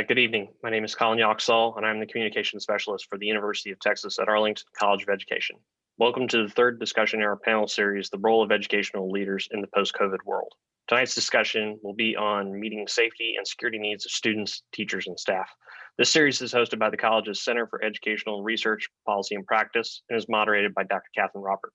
Good evening. My name is Colin Yoxall, and I'm the Communication Specialist for the University of Texas at Arlington College of Education. Welcome to the third discussion in our panel series, The Role of Educational Leaders in the Post-COVID World. Tonight's discussion will be on meeting safety and security needs of students, teachers, and staff. This series is hosted by the college's Center for Educational Research, Policy, and Practice, and is moderated by Dr. Catherine Robert.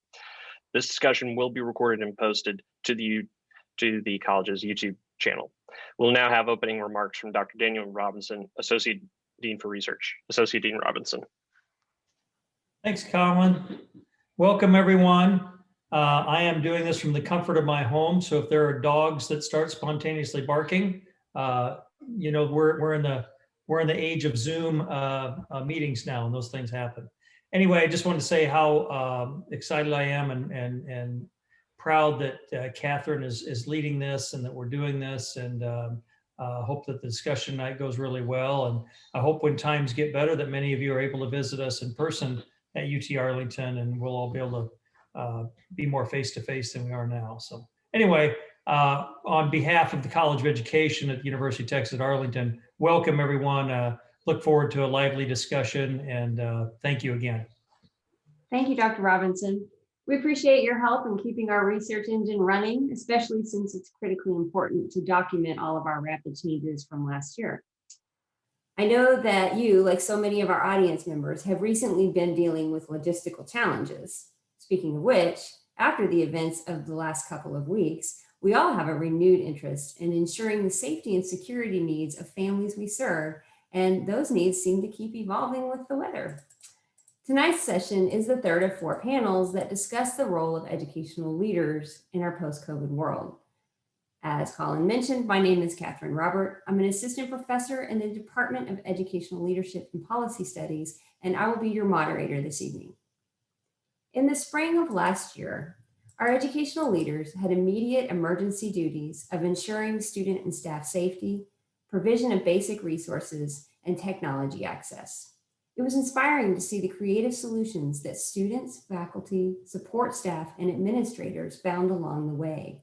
This discussion will be recorded and posted to the college's YouTube channel. We'll now have opening remarks from Dr. Daniel Robinson, Associate Dean for Research. Associate Dean Robinson. Thanks, Colin. Welcome, everyone. I am doing this from the comfort of my home, so if there are dogs that start spontaneously barking, you know, we're in the age of Zoom meetings now, and those things happen. Anyway, I just wanted to say how excited I am and proud that Catherine is leading this and that we're doing this, and hope that the discussion tonight goes really well. And I hope when times get better that many of you are able to visit us in person at UT Arlington, and we'll all be able to be more face-to-face than we are now. So anyway, on behalf of the College of Education at the University of Texas at Arlington, welcome everyone. Look forward to a lively discussion, and thank you again. Thank you, Dr. Robinson. We appreciate your help in keeping our research engine running, especially since it's critically important to document all of our rapid changes from last year. I know that you, like so many of our audience members, have recently been dealing with logistical challenges. Speaking of which, after the events of the last couple of weeks, we all have a renewed interest in ensuring the safety and security needs of families we serve, and those needs seem to keep evolving with the weather. Tonight's session is the third of 4 panels that discuss the role of educational leaders in our post-COVID world. As Colin mentioned, my name is Catherine Robert. I'm an assistant professor in the Department of Educational Leadership and Policy Studies, and I will be your moderator this evening. In the spring of last year, our educational leaders had immediate emergency duties of ensuring student and staff safety, provision of basic resources, and technology access. It was inspiring to see the creative solutions that students, faculty, support staff, and administrators found along the way.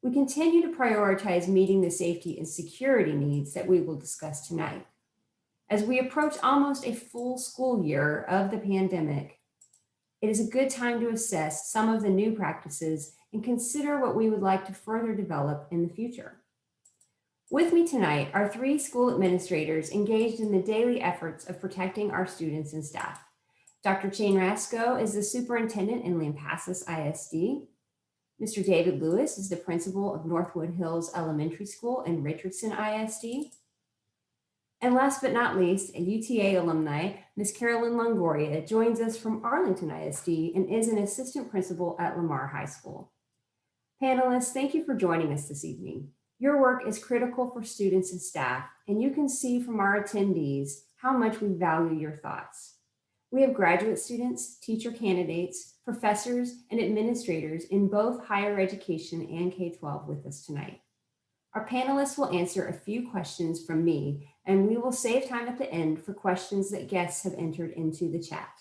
We continue to prioritize meeting the safety and security needs that we will discuss tonight. As we approach almost a full school year of the pandemic, it is a good time to assess some of the new practices and consider what we would like to further develop in the future. With me tonight are 3 school administrators engaged in the daily efforts of protecting our students and staff. Dr. Chane Rascoe is the superintendent in Lampasas ISD. Mr. David Lewis is the principal of Northwood Hills Elementary School and Richardson ISD. And last but not least, a UTA alumni, Ms. Carolyn Longoria, joins us from Arlington ISD and is an assistant principal at Lamar High School. Panelists, thank you for joining us this evening. Your work is critical for students and staff, and you can see from our attendees how much we value your thoughts. We have graduate students, teacher candidates, professors, and administrators in both higher education and K-12 with us tonight. Our panelists will answer a few questions from me, and we will save time at the end for questions that guests have entered into the chat.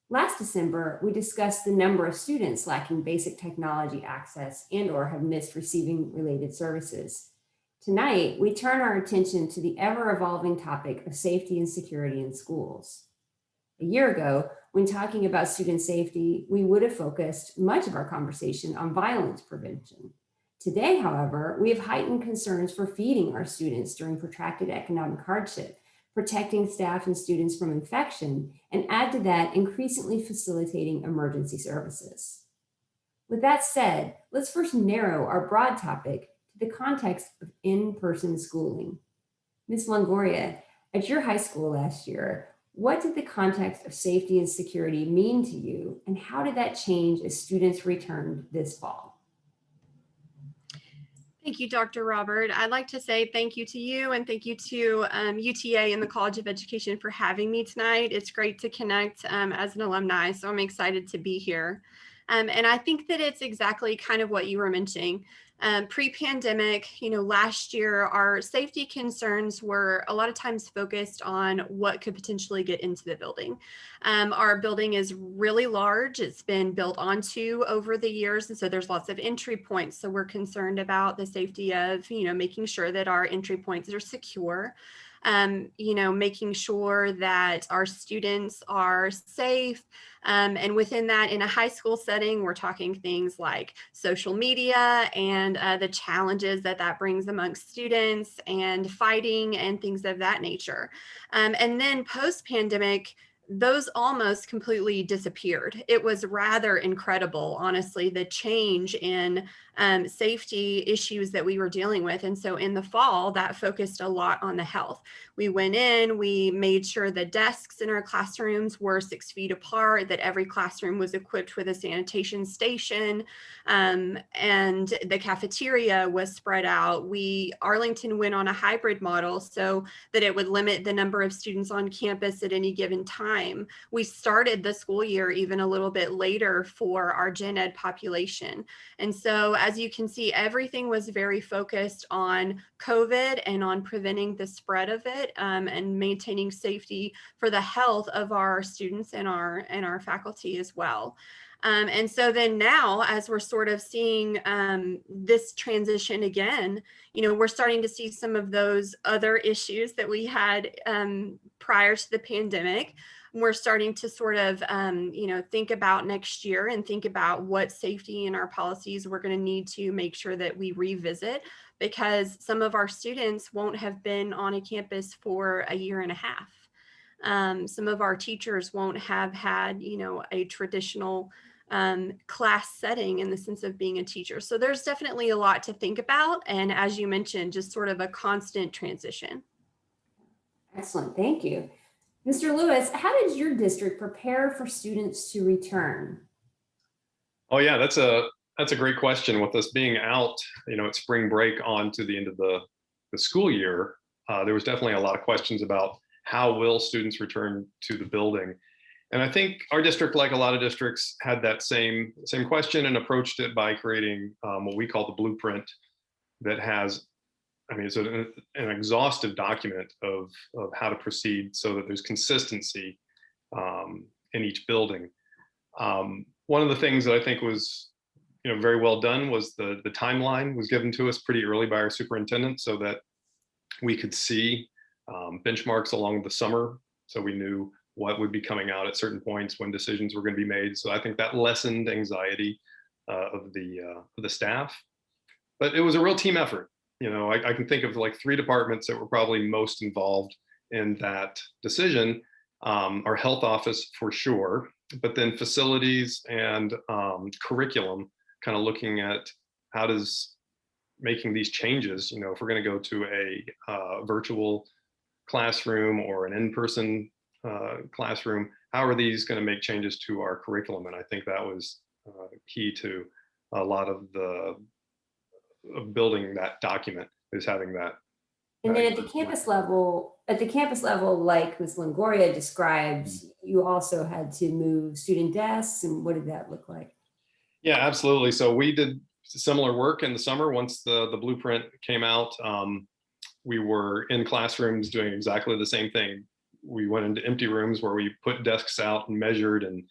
Last December, we discussed the number of students lacking basic technology access and/or have missed receiving related services. Tonight, we turn our attention to the ever-evolving topic of safety and security in schools. A year ago, when talking about student safety, we would have focused much of our conversation on violence prevention. Today, however, we have heightened concerns for feeding our students during protracted economic hardship, protecting staff and students from infection, and add to that, increasingly facilitating emergency services. With that said, let's first narrow our broad topic to the context of in-person schooling. Ms. Longoria, at your high school last year, what did the context of safety and security mean to you, and how did that change as students returned this fall? Thank you, Dr. Robert. I'd like to say thank you to you and thank you to UTA and the College of Education for having me tonight. It's great to connect as an alumni, so I'm excited to be here. And I think that it's exactly kind of what you were mentioning. Pre-pandemic, last year, our safety concerns were a lot of times focused on what could potentially get into the building. Our building is really large. It's been built onto over the years, and so there's lots of entry points. So we're concerned about the safety of, making sure that our entry points are secure. Making sure that our students are safe. And within that, in a high school setting, we're talking things like social media and the challenges that brings amongst students and fighting and things of that nature. And then post-pandemic, those almost completely disappeared. It was rather incredible, honestly, the change in safety issues that we were dealing with. And so in the fall, that focused a lot on the health. We went in, we made sure the desks in our classrooms were 6 feet apart, that every classroom was equipped with a sanitation station, and the cafeteria was spread out. Arlington went on a hybrid model so that it would limit the number of students on campus at any given time. We started the school year even a little bit later for our gen ed population. And so as you can see, everything was very focused on COVID and on preventing the spread of it, and maintaining safety for the health of our students and our faculty as well. And so then now, as we're sort of seeing this transition again, we're starting to see some of those other issues that we had prior to the pandemic. We're starting to sort of, think about next year and think about what safety in our policies we're going to need to make sure that we revisit, because some of our students won't have been on a campus for a year and a half. Some of our teachers won't have had, a traditional class setting in the sense of being a teacher. So there's definitely a lot to think about. And as you mentioned, just sort of a constant transition. Excellent, thank you. Mr. Lewis, how did your district prepare for students to return? Oh yeah, that's a great question. With us being out, at spring break on to the end of the school year, there was definitely a lot of questions about how will students return to the building. And I think our district, like a lot of districts, had that same question and approached it by creating what we call the blueprint that has, it's an exhaustive document of how to proceed so that there's consistency in each building. One of the things that I think was very well done was the timeline was given to us pretty early by our superintendent so that we could see benchmarks along the summer, so we knew what would be coming out at certain points when decisions were going to be made. So I think that lessened anxiety of the staff, but it was a real team effort. I can think of like 3 departments that were probably most involved in that decision. Our health office for sure, but then facilities and curriculum, kind of looking at how does making these changes, if we're going to go to a virtual classroom or an in-person classroom, how are these going to make changes to our curriculum? And I think that was key to a lot of building that document, is having that. And then at the campus level, like Ms. Longoria describes, you also had to move student desks, and what did that look like? Yeah, absolutely. So we did similar work in the summer. Once the blueprint came out, we were in classrooms doing exactly the same thing. We went into empty rooms where we put desks out and measured and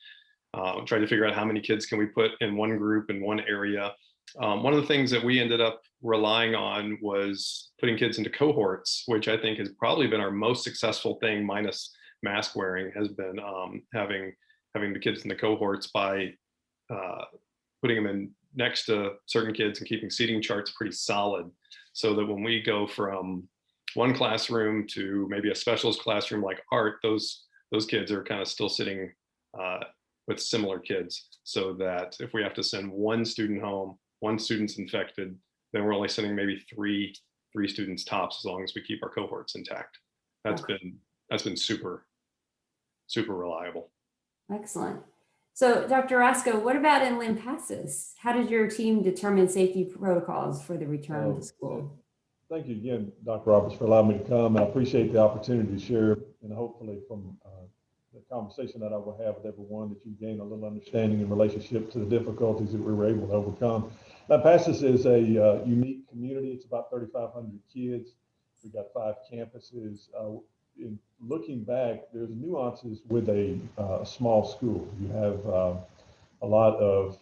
tried to figure out how many kids can we put in one group in one area. One of the things that we ended up relying on was putting kids into cohorts, which I think has probably been our most successful thing, minus mask wearing, has been having the kids in the cohorts by putting them in next to certain kids and keeping seating charts pretty solid, so that when we go from one classroom to maybe a specialist classroom like art, those kids are kind of still sitting with similar kids, so that if we have to send one student home, one student's infected, then we're only sending maybe three students tops, as long as we keep our cohorts intact. That's been super reliable. Excellent. So Dr. Rascoe, what about in Lampasas? How did your team determine safety protocols for the return to school? Thank you again, Dr. Roberts, for allowing me to come. I appreciate the opportunity to share, and hopefully from the conversation that I will have with everyone, that you gain a little understanding in relationship to the difficulties that we were able to overcome. Lampasas is a unique community. It's about 3,500 kids. We've got 5 campuses. In looking back, there's nuances with a small school. You have a lot of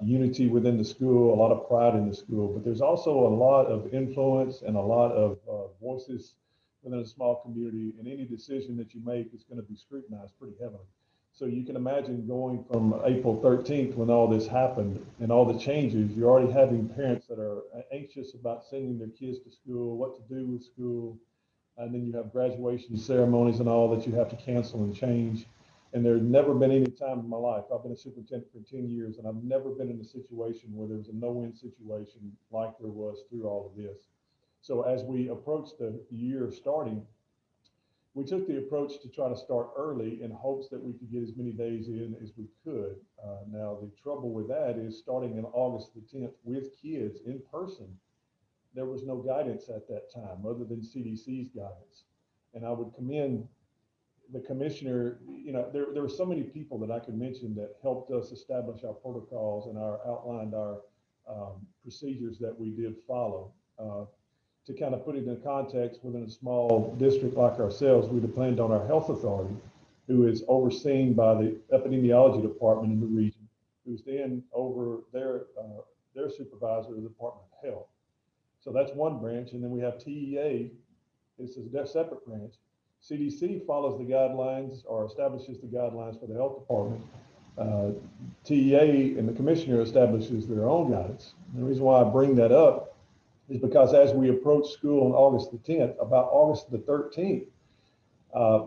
unity within the school, a lot of pride in the school, but there's also a lot of influence and a lot of voices within a small community, and any decision that you make is going to be scrutinized pretty heavily. So you can imagine going from April 13th, when all this happened and all the changes, you're already having parents that are anxious about sending their kids to school, what to do with school. And then you have graduation ceremonies and all that you have to cancel and change. And there's never been any time in my life, I've been a superintendent for 10 years, and I've never been in a situation where there was a no-win situation like there was through all of this. So as we approached the year starting, we took the approach to try to start early in hopes that we could get as many days in as we could. Now, the trouble with that is starting in August the 10th with kids in person, there was no guidance at that time other than CDC's guidance. And I would commend the commissioner. You know, there were so many people that I could mention that helped us establish our protocols and outlined our procedures that we did follow. To kind of put it in context, within a small district like ourselves, we depend on our health authority, who is overseen by the epidemiology department in the region, who's then over their supervisor of the Department of Health. So that's one branch. And then we have TEA. This is a separate branch. CDC follows the guidelines or establishes the guidelines for the health department. TEA and the commissioner establishes their own guidance. And the reason why I bring that up is because as we approach school on August the 10th, about August the 13th,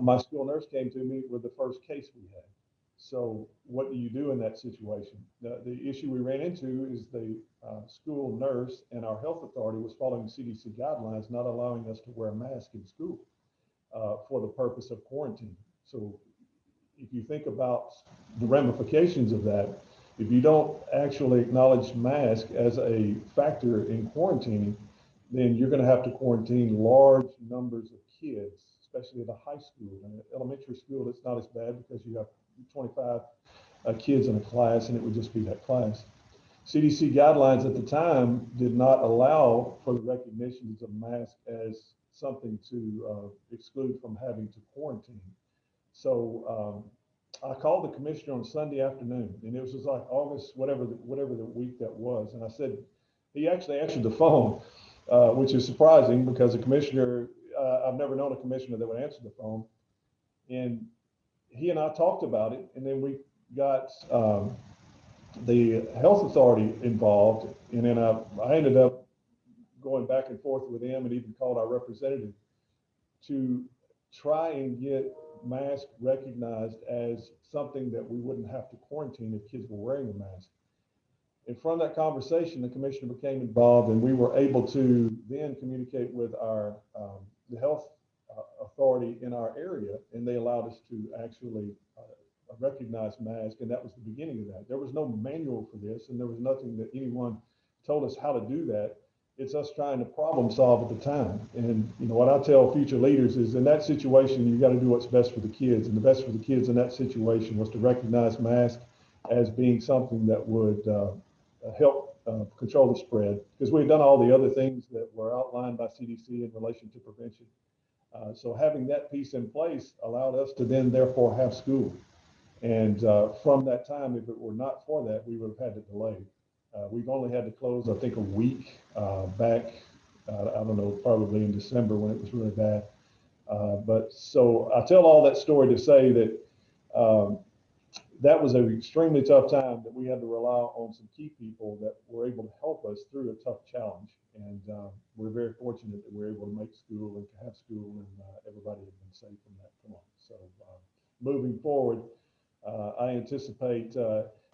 my school nurse came to me with the first case we had. So what do you do in that situation? The issue we ran into is the school nurse and our health authority was following CDC guidelines, not allowing us to wear a mask in school for the purpose of quarantine. So if you think about the ramifications of that, if you don't actually acknowledge mask as a factor in quarantining, then you're going to have to quarantine large numbers of kids, especially at a high school. And at elementary school, it's not as bad because you have 25 kids in a class, and it would just be that class. CDC guidelines at the time did not allow for the recognitions of mask as something to exclude from having to quarantine. So I called the commissioner on Sunday afternoon, and it was just like August, whatever the week that was. And I said, he actually answered the phone, which is surprising because a commissioner, I've never known a commissioner that would answer the phone. And he and I talked about it, and then we got the health authority involved. And then I ended up going back and forth with them and even called our representative to try and get mask recognized as something that we wouldn't have to quarantine if kids were wearing a mask. And from that conversation, the commissioner became involved, and we were able to then communicate with our the health authority in our area, and they allowed us to actually recognize mask, and that was the beginning of that. There was no manual for this, and there was nothing that anyone told us how to do that. It's us trying to problem solve at the time. And you know what I tell future leaders is, in that situation, you got to do what's best for the kids. And the best for the kids in that situation was to recognize mask as being something that would help control the spread, because we had done all the other things that were outlined by CDC in relation to prevention. So having that piece in place allowed us to then therefore have school. And from that time, if it were not for that, we would have had to delay. We've only had to close, I think, a week back, I don't know, probably in December when it was really bad. But so I tell all that story to say that that was an extremely tough time, that we had to rely on some key people that were able to help us through a tough challenge. And we're very fortunate that we're able to make school and to have school, and everybody has been safe from that point. So moving forward, I anticipate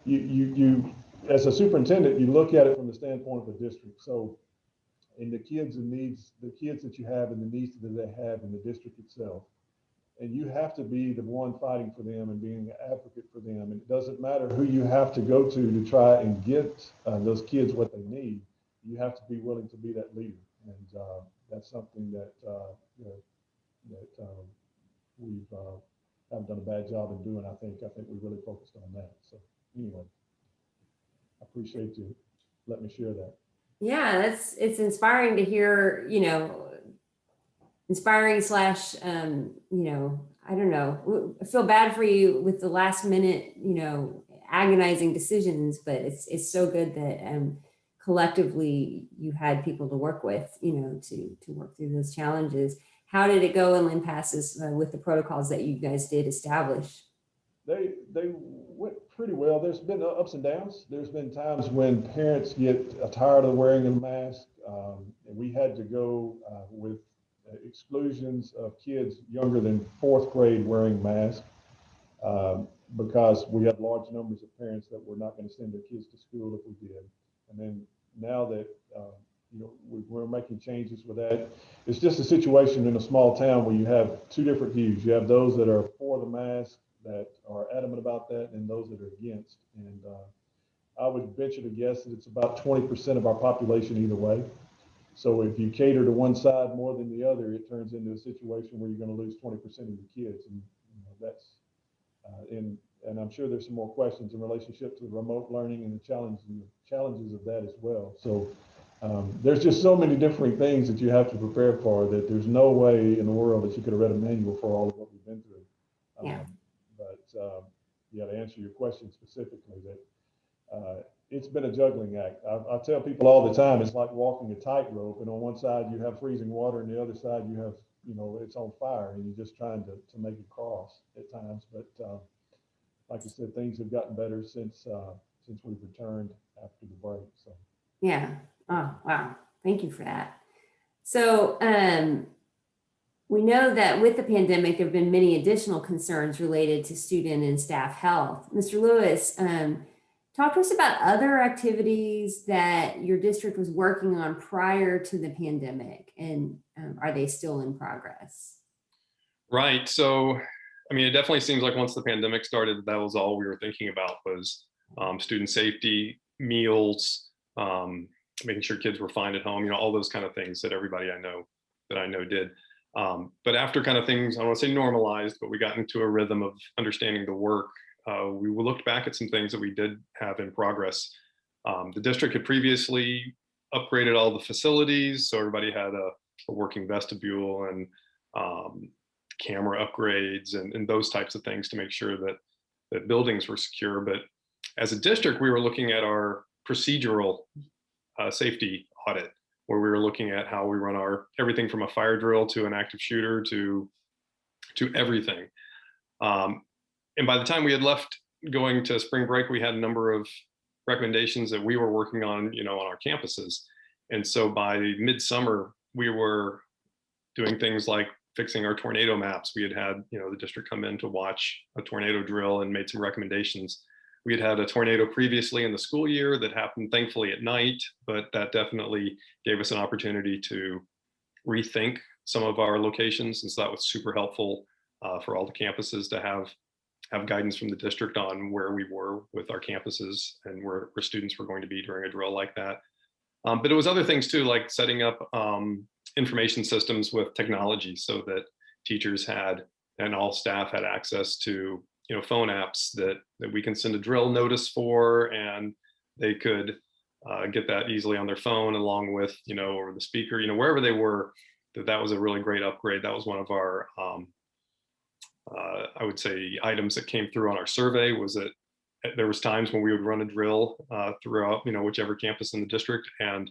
you as a superintendent, you look at it from the standpoint of a district. So in the kids and needs, the kids that you have and the needs that they have in the district itself, and you have to be the one fighting for them and being an advocate for them. And it doesn't matter who you have to go to try and get those kids what they need. You have to be willing to be that leader. And that's something that we haven't done a bad job in doing. I think we really focused on that. So anyway, I appreciate you let me share that. Yeah, it's inspiring to hear, inspiring slash, I don't know, I feel bad for you with the last minute, agonizing decisions, but it's so good that collectively you had people to work with, to work through those challenges. How did it go in Lampasas with the protocols that you guys did establish? They went pretty well. There's been ups and downs. There's been times when parents get tired of wearing a mask, and we had to go with exclusions of kids younger than fourth grade wearing masks because we had large numbers of parents that were not going to send their kids to school if we did. And then now that we're making changes with that, it's just a situation in a small town where you have two different views. You have those that are for the mask, that are adamant about that, and those that are against. And I would venture to guess that it's about 20% of our population either way. So if you cater to one side more than the other, it turns into a situation where you're going to lose 20% of your kids. And that's and I'm sure there's some more questions in relationship to the remote learning and the challenges of that as well. So there's just so many different things that you have to prepare for that there's no way in the world that you could have read a manual for all of what we've been through. Yeah. To answer your question specifically, that it's been a juggling act. I tell people all the time, it's like walking a tightrope, and on one side you have freezing water, and the other side you have, it's on fire, and you're just trying to make it cross at times. But like I said, things have gotten better since we've returned after the break. So. Yeah. Oh, wow. Thank you for that. So, we know that with the pandemic, there have been many additional concerns related to student and staff health. Mr. Lewis, talk to us about other activities that your district was working on prior to the pandemic, and are they still in progress? Right. So, I mean, it definitely seems like once the pandemic started, that was all we were thinking about was student safety, meals, making sure kids were fine at home, all those kind of things that everybody I know did. But after kind of things, I don't want to say normalized, but we got into a rhythm of understanding the work. We looked back at some things that we did have in progress. The district had previously upgraded all the facilities, so everybody had a working vestibule and camera upgrades and those types of things to make sure that buildings were secure. But as a district, we were looking at our procedural safety audit, where we were looking at how we run everything from a fire drill to an active shooter to everything. And by the time we had left going to spring break, we had a number of recommendations that we were working on, on our campuses. And so by midsummer, we were doing things like fixing our tornado maps. We had the district come in to watch a tornado drill and made some recommendations. We had a tornado previously in the school year that happened thankfully at night, but that definitely gave us an opportunity to rethink some of our locations. And so that was super helpful for all the campuses to have guidance from the district on where we were with our campuses and where students were going to be during a drill like that. But it was other things too, like setting up information systems with technology so that teachers had and all staff had access to phone apps that we can send a drill notice for, and they could get that easily on their phone along with over the speaker, wherever they were. That was a really great upgrade. That was one of our I would say items that came through on our survey, was that there was times when we would run a drill throughout whichever campus in the district, and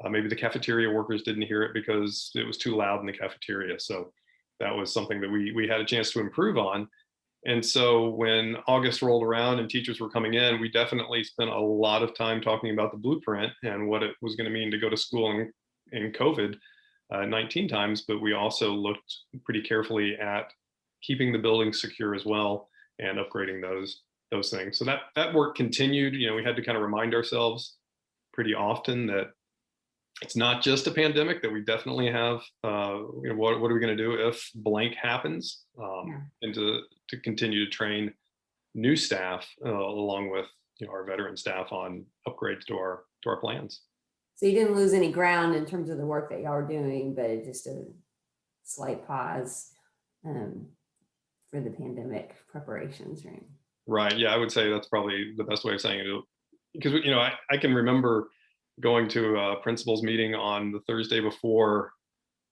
maybe the cafeteria workers didn't hear it because it was too loud in the cafeteria. So that was something that we had a chance to improve on. And so when August rolled around and teachers were coming in, we definitely spent a lot of time talking about the blueprint and what it was going to mean to go to school in COVID-19 times. But we also looked pretty carefully at keeping the buildings secure as well and upgrading those things. So that work continued. We had to kind of remind ourselves pretty often that it's not just a pandemic, that we definitely have, what are we going to do if blank happens, and to continue to train new staff along with our veteran staff on upgrades to our plans. So you didn't lose any ground in terms of the work that y'all were doing, but it just a slight pause for the pandemic preparations, right? Right. Yeah, I would say that's probably the best way of saying it, because I can remember going to a principal's meeting on the Thursday before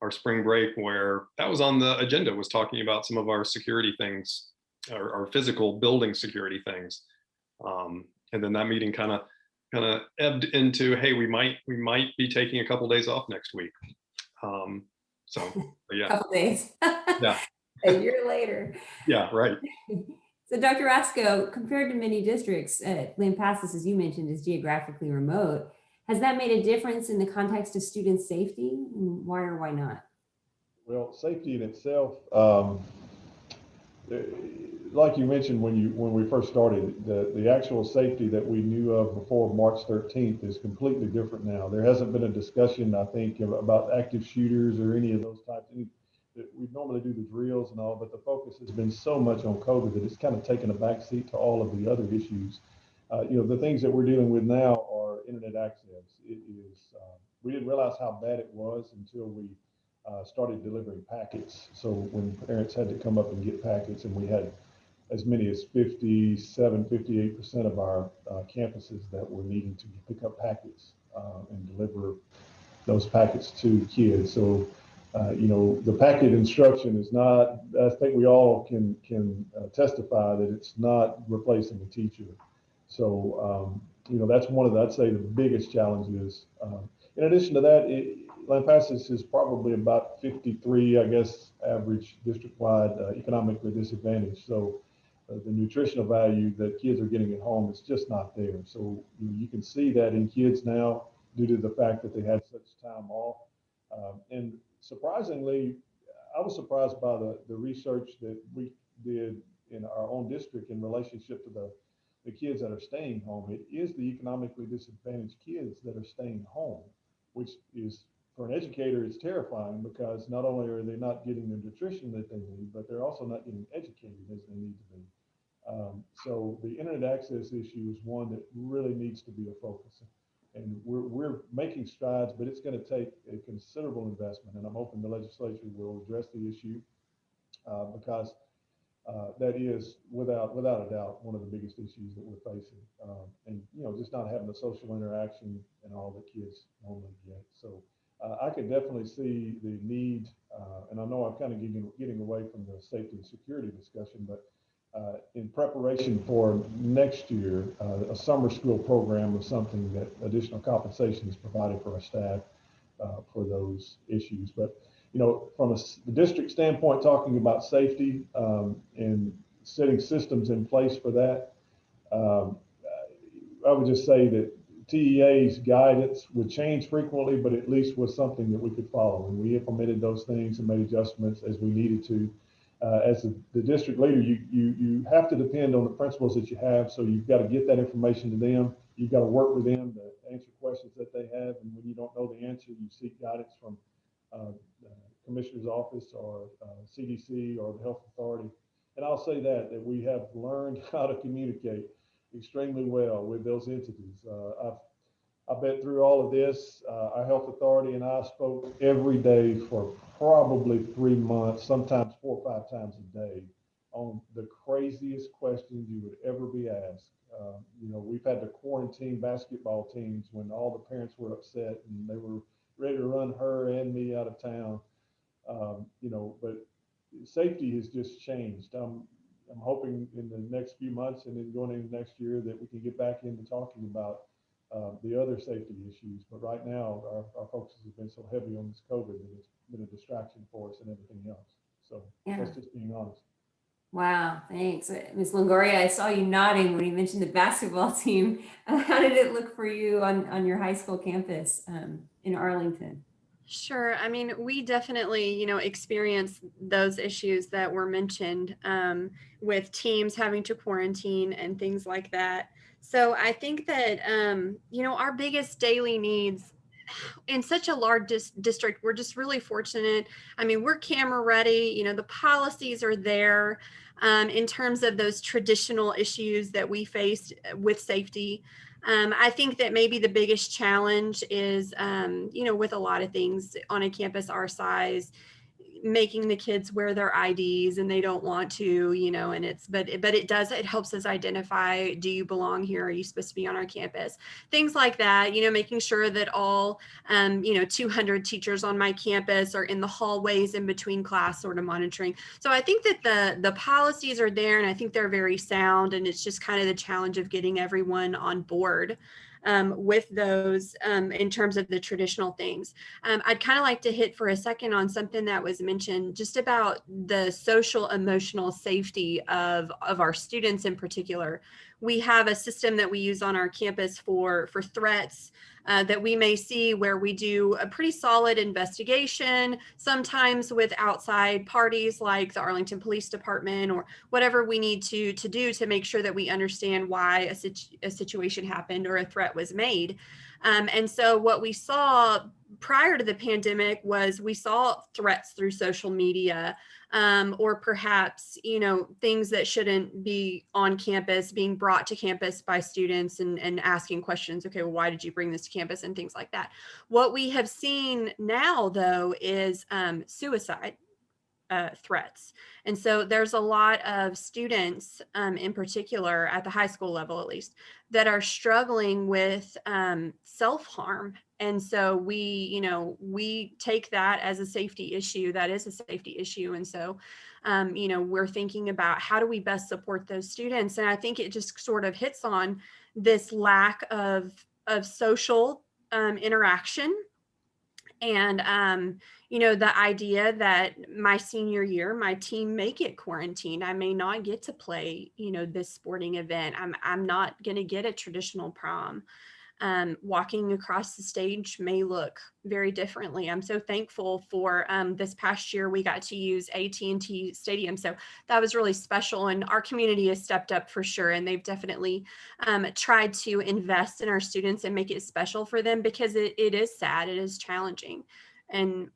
our spring break, where that was on the agenda, was talking about some of our security things, our physical building security things. And then that meeting kind of ebbed into, hey, we might be taking a couple days off next week. So yeah. Couple days. Yeah. A year later. Yeah, right. So Dr. Rascoe, compared to many districts, Lampasas, as you mentioned, is geographically remote. Has that made a difference in the context of student safety? And why or why not? Well, safety in itself, like you mentioned when we first started, the actual safety that we knew of before March 13th is completely different now. There hasn't been a discussion, I think, about active shooters or any of those types. We normally do the drills and all, but the focus has been so much on COVID that it's kind of taken a backseat to all of the other issues. The things that we're dealing with now are internet access. It is, we didn't realize how bad it was until we started delivering packets. So when parents had to come up and get packets, and we had as many as 58% of our campuses that were needing to pick up packets and deliver those packets to kids. So the packet instruction is not, I think we all can testify that it's not replacing a teacher. So, that's one of the, I'd say the biggest challenges. In addition to that, Lampasas is probably about 53, I guess, average district-wide economically disadvantaged. So the nutritional value that kids are getting at home is just not there. So you can see that in kids now due to the fact that they had such time off. And surprisingly, I was surprised by the research that we did in our own district in relationship to the kids that are staying home. It is the economically disadvantaged kids that are staying home, which is, for an educator, it's terrifying because not only are they not getting the nutrition that they need, but they're also not getting educated as they need to be. So the internet access issue is one that really needs to be a focus. And we're making strides, but it's going to take a considerable investment. And I'm hoping the legislature will address the issue because that is, without a doubt, one of the biggest issues that we're facing. And just not having the social interaction and all that kids normally get. So I could definitely see the need, and I know I'm kind of getting away from the safety and security discussion, but in preparation for next year, a summer school program is something that additional compensation is provided for our staff for those issues. But from a district standpoint, talking about safety and setting systems in place for that, I would just say that TEA's guidance would change frequently, but at least was something that we could follow. And we implemented those things and made adjustments as we needed to. As the district leader, you have to depend on the principals that you have. So you've got to get that information to them. You've got to work with them to answer questions that they have. And when you don't know the answer, you seek guidance from the commissioner's office or CDC or the health authority. And I'll say that we have learned how to communicate extremely well with those entities. I bet through all of this, our health authority and I spoke every day for probably 3 months, sometimes 4 or 5 times a day, on the craziest questions you would ever be asked. We've had to quarantine basketball teams when all the parents were upset and they were ready to run her and me out of town. But safety has just changed. I'm hoping in the next few months and then going into next year that we can get back into talking about the other safety issues. But right now, our focus has been so heavy on this COVID that it's been a distraction for us and everything else. So that's just being honest. Wow, thanks. Ms. Longoria, I saw you nodding when you mentioned the basketball team. How did it look for you on your high school campus in Arlington? Sure. I mean, we definitely, experience those issues that were mentioned with teams having to quarantine and things like that. So I think that, our biggest daily needs in such a large district, we're just really fortunate. I mean, we're camera ready, the policies are there in terms of those traditional issues that we faced with safety. I think that maybe the biggest challenge is, with a lot of things on a campus our size, making the kids wear their IDs and they don't want to, you know, and but it helps us identify, do you belong here? Are you supposed to be on our campus? Things like that, you know, making sure that all, 200 teachers on my campus are in the hallways in between class, sort of monitoring. So I think that the policies are there, and I think they're very sound, and it's just kind of the challenge of getting everyone on board with those in terms of the traditional things. I'd kind of like to hit for a second on something that was mentioned, just about the social emotional safety of our students in particular. We have a system that we use on our campus for threats that we may see, where we do a pretty solid investigation, sometimes with outside parties like the Arlington Police Department or whatever we need to do to make sure that we understand why a situation happened or a threat was made. And so what we saw prior to the pandemic was we saw threats through social media, or perhaps, you know, things that shouldn't be on campus being brought to campus by students and asking questions. Okay, well, why did you bring this to campus, and things like that. What we have seen now, though, is suicide threats. And so there's a lot of students in particular at the high school level, at least, that are struggling with self-harm. And so we take that as a safety issue. That is a safety issue. And so, we're thinking about how do we best support those students? And I think it just sort of hits on this lack of social interaction. And, the idea that my senior year, my team may get quarantined. I may not get to play, this sporting event. I'm not going to get a traditional prom. Walking across the stage may look very differently. I'm so thankful for this past year we got to use AT&T Stadium. So that was really special, and our community has stepped up for sure. And they've definitely tried to invest in our students and make it special for them, because it is sad, it is challenging. And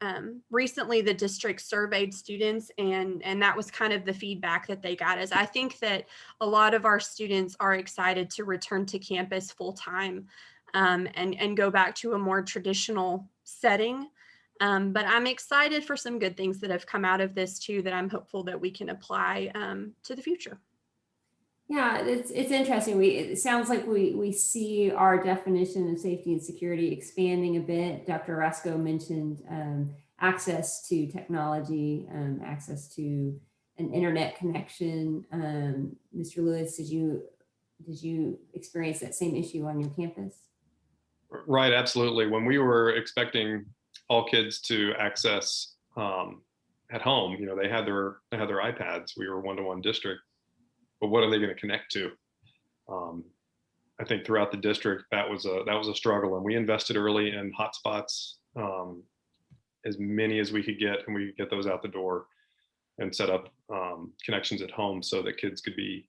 recently the district surveyed students, and that was kind of the feedback that they got, is I think that a lot of our students are excited to return to campus full time and go back to a more traditional setting. But I'm excited for some good things that have come out of this too, that I'm hopeful that we can apply to the future. Yeah, it's interesting. It sounds like we see our definition of safety and security expanding a bit. Dr. Rascoe mentioned access to technology, access to an internet connection. Mr. Lewis, did you experience that same issue on your campus? Right, absolutely. When we were expecting all kids to access at home, they had their iPads. We were a one-to-one district. But what are they going to connect to? I think throughout the district, that was a struggle, and we invested early in hotspots, as many as we could get, and we could get those out the door and set up connections at home so that kids could be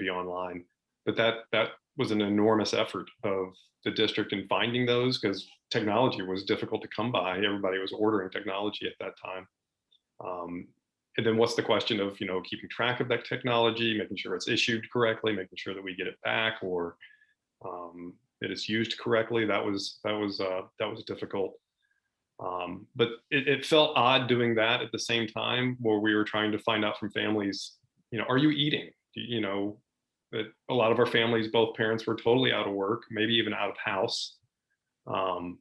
online. But that was an enormous effort of the district in finding those, because technology was difficult to come by. Everybody was ordering technology at that time. And then what's the question of, keeping track of that technology, making sure it's issued correctly, making sure that we get it back, or that it's used correctly. That was difficult. But it felt odd doing that at the same time, where we were trying to find out from families, are you eating? That a lot of our families, both parents were totally out of work, maybe even out of house. And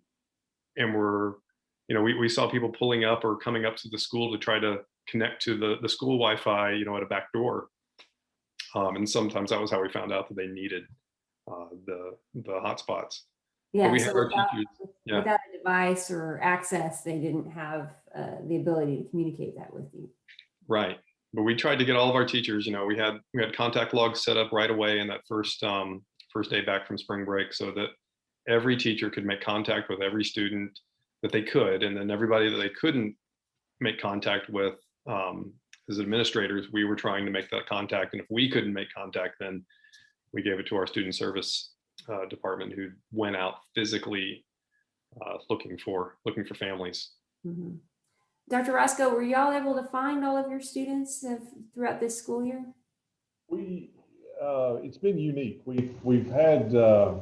we saw people pulling up or coming up to the school to try to connect to the school Wi-Fi, at a back door. And sometimes that was how we found out that they needed the hotspots. Yeah, we so had our without, teachers, without a device or access, they didn't have the ability to communicate that with you. Right. But we tried to get all of our teachers, we had contact logs set up right away in that first day back from spring break, so that every teacher could make contact with every student that they could. And then everybody that they couldn't make contact with, as administrators, we were trying to make that contact. And if we couldn't make contact, then we gave it to our student service department, who went out physically looking for families. Mm-hmm. Dr. Rascoe, were y'all able to find all of your students throughout this school year? It's been unique. We've had our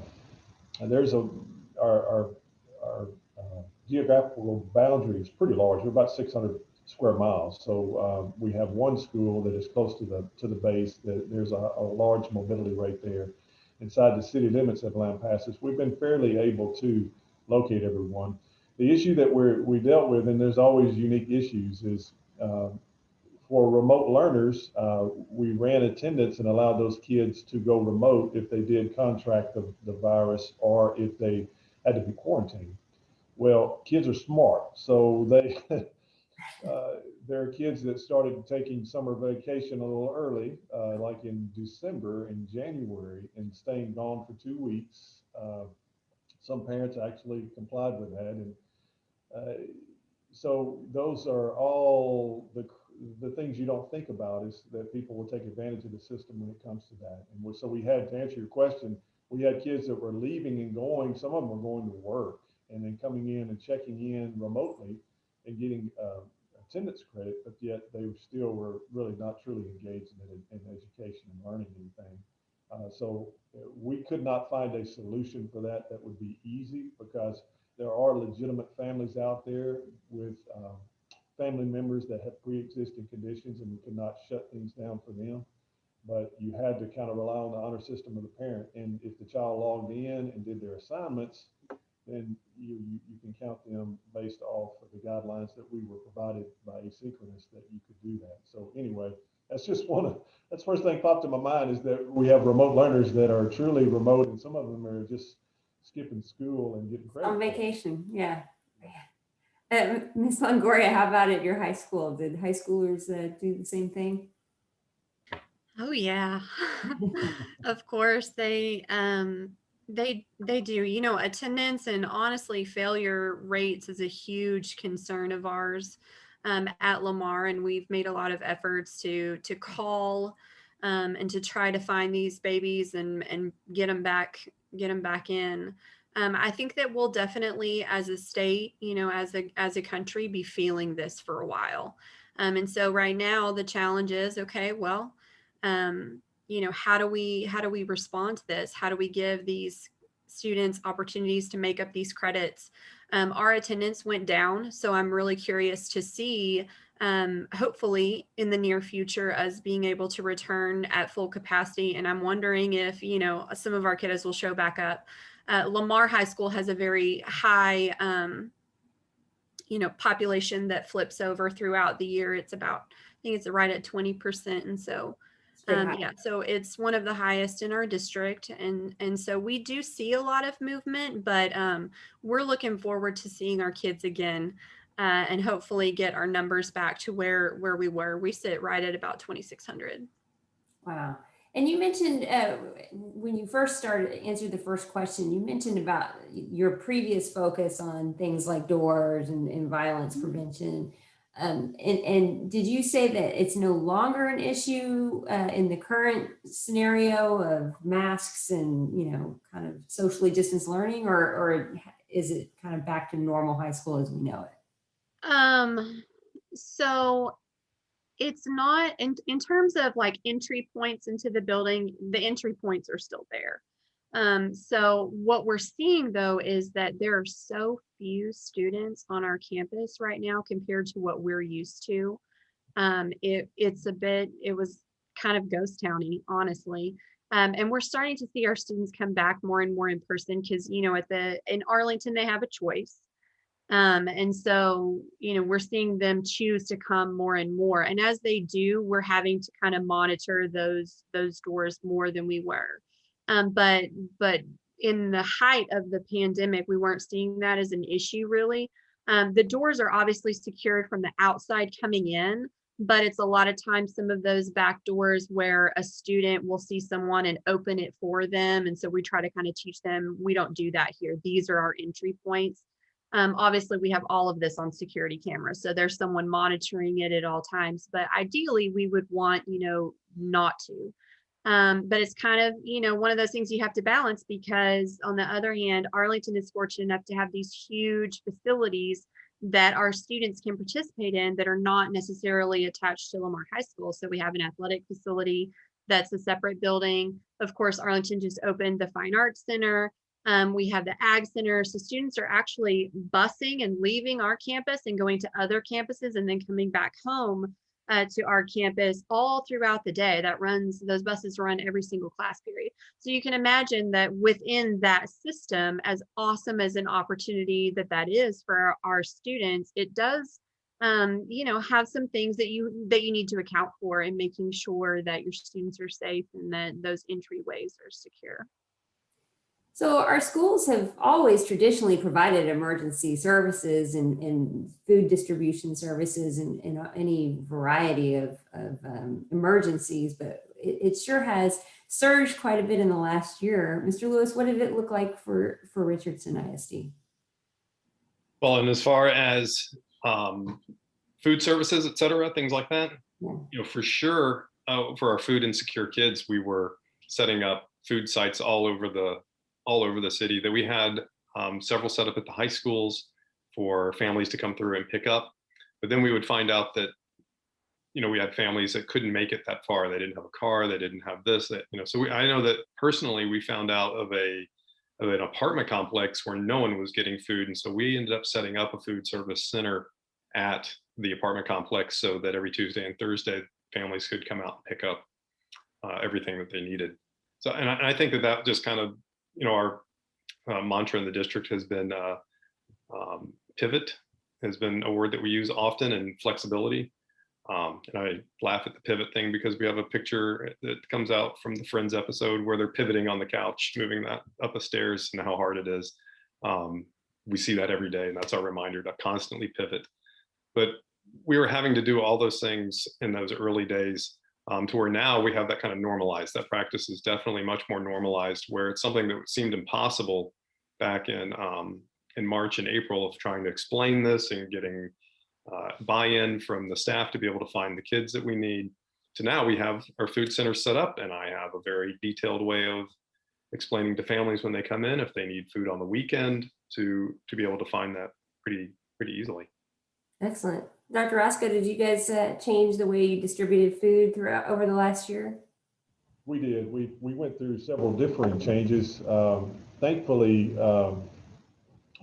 geographical boundary is pretty large. We're about 600 square miles. So we have one school that is close to the base. There's a large mobility rate there. Inside the city limits of Lampasas, we've been fairly able to locate everyone. The issue that we dealt with, and there's always unique issues, is for remote learners, we ran attendance and allowed those kids to go remote if they did contract the virus or if they had to be quarantined. Well, kids are smart, so they there are kids that started taking summer vacation a little early, like in December and January, and staying gone for 2 weeks. Some parents actually complied with that, and so those are all the things you don't think about, is that people will take advantage of the system when it comes to that. And so we had, to answer your question, we had kids that were leaving and going. Some of them were going to work and then coming in and checking in remotely and getting attendance credit, but yet they still were really not truly engaged in education and learning anything. So we could not find a solution for that would be easy, because there are legitimate families out there with family members that have pre-existing conditions, and we could not shut things down for them. But you had to kind of rely on the honor system of the parent. And if the child logged in and did their assignments, then you can count them based off of the guidelines that we were provided by asynchronous, that you could do that. So anyway, that's just that's first thing popped in my mind, is that we have remote learners that are truly remote, and some of them are just skipping school and getting credit On vacation, yeah. Ms. Longoria, how about at your high school? Did high schoolers do the same thing? Oh yeah, of course they do. You know, attendance and honestly failure rates is a huge concern of ours at Lamar, and we've made a lot of efforts to call and to try to find these babies and get them back in. I think that we'll definitely, as a state, you know, as a country, be feeling this for a while. And so right now the challenge is, okay, well, you know, how do we respond to this? How do we give these students opportunities to make up these credits? Our attendance went down, so I'm really curious to see, hopefully in the near future, us being able to return at full capacity. And I'm wondering if, you know, some of our kiddos will show back up. Lamar High School has a very high, you know, population that flips over throughout the year. It's about, I think it's right at 20%. And so, yeah, so it's one of the highest in our district. And so we do see a lot of movement, but we're looking forward to seeing our kids again and hopefully get our numbers back to where we were. We sit right at about 2,600. Wow. And you mentioned when you first answered the first question, you mentioned about your previous focus on things like doors and violence prevention. And did you say that it's no longer an issue in the current scenario of masks and, you know, kind of socially distanced learning, or is it kind of back to normal high school as we know it? So it's not in terms of like entry points into the building, the entry points are still there. So what we're seeing though is that there are so few students on our campus right now compared to what we're used to. It was kind of ghost towny, honestly. And we're starting to see our students come back more and more in person, because, you know, in Arlington, they have a choice. And so, you know, we're seeing them choose to come more and more. And as they do, we're having to kind of monitor those doors more than we were. But in the height of the pandemic, we weren't seeing that as an issue, really. The doors are obviously secured from the outside coming in, but it's a lot of times some of those back doors where a student will see someone and open it for them. And so we try to kind of teach them, we don't do that here. These are our entry points. Obviously, we have all of this on security cameras, so there's someone monitoring it at all times. But ideally, we would want, you know, not to. But it's kind of, you know, one of those things you have to balance, because on the other hand, Arlington is fortunate enough to have these huge facilities that our students can participate in that are not necessarily attached to Lamar High School. So we have an athletic facility that's a separate building. Of course, Arlington just opened the Fine Arts Center. We have the Ag Center. So students are actually busing and leaving our campus and going to other campuses and then coming back home to our campus all throughout the day. Those buses run every single class period. So you can imagine that within that system, as awesome as an opportunity that is for our students, it does have some things that you need to account for in making sure that your students are safe and that those entryways are secure. So our schools have always traditionally provided emergency services and food distribution services and any variety of emergencies, but it sure has surged quite a bit in the last year. Mr. Lewis, what did it look like for Richardson ISD? Well, and as far as food services, et cetera, things like that, Yeah. for sure, for our food insecure kids, we were setting up food sites all over the city. That we had several set up at the high schools for families to come through and pick up. But then we would find out that, we had families that couldn't make it that far. They didn't have a car. They didn't have this. So I know that personally, we found out of an apartment complex where no one was getting food, and so we ended up setting up a food service center at the apartment complex so that every Tuesday and Thursday families could come out and pick up everything that they needed. So, and I think that just kind of, our mantra in the district has been pivot has been a word that we use often, and flexibility. And I laugh at the pivot thing because we have a picture that comes out from the Friends episode where they're pivoting on the couch, moving that up the stairs, and how hard it is. We see that every day, and that's our reminder to constantly pivot. But we were having to do all those things in those early days to where now we have that kind of normalized. That practice is definitely much more normalized, where it's something that seemed impossible back in March and April of trying to explain this and getting buy-in from the staff to be able to find the kids that we need, to now we have our food center set up, and I have a very detailed way of explaining to families when they come in if they need food on the weekend to be able to find that pretty easily. Excellent. Dr. Rascoe, did you guys change the way you distributed food over the last year? We did. We went through several different changes. Thankfully,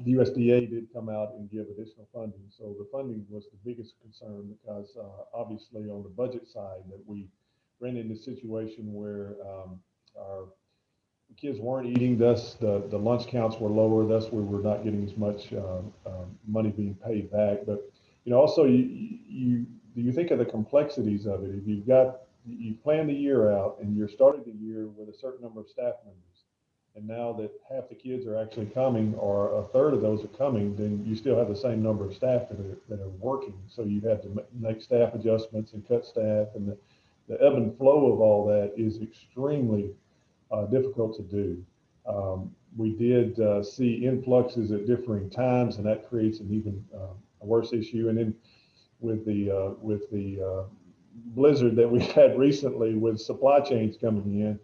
the USDA did come out and give additional funding. So the funding was the biggest concern because obviously on the budget side that we ran into a situation where our kids weren't eating, thus the lunch counts were lower, thus we were not getting as much money being paid back. But also you think of the complexities of it. If you plan the year out and you're starting the year with a certain number of staff members, and now that half the kids are actually coming, or a third of those are coming, then you still have the same number of staff that are working. So you have to make staff adjustments and cut staff, and the ebb and flow of all that is extremely difficult to do. We did see influxes at differing times, and that creates an even a worse issue. And then with the blizzard that we had recently with supply chains coming in,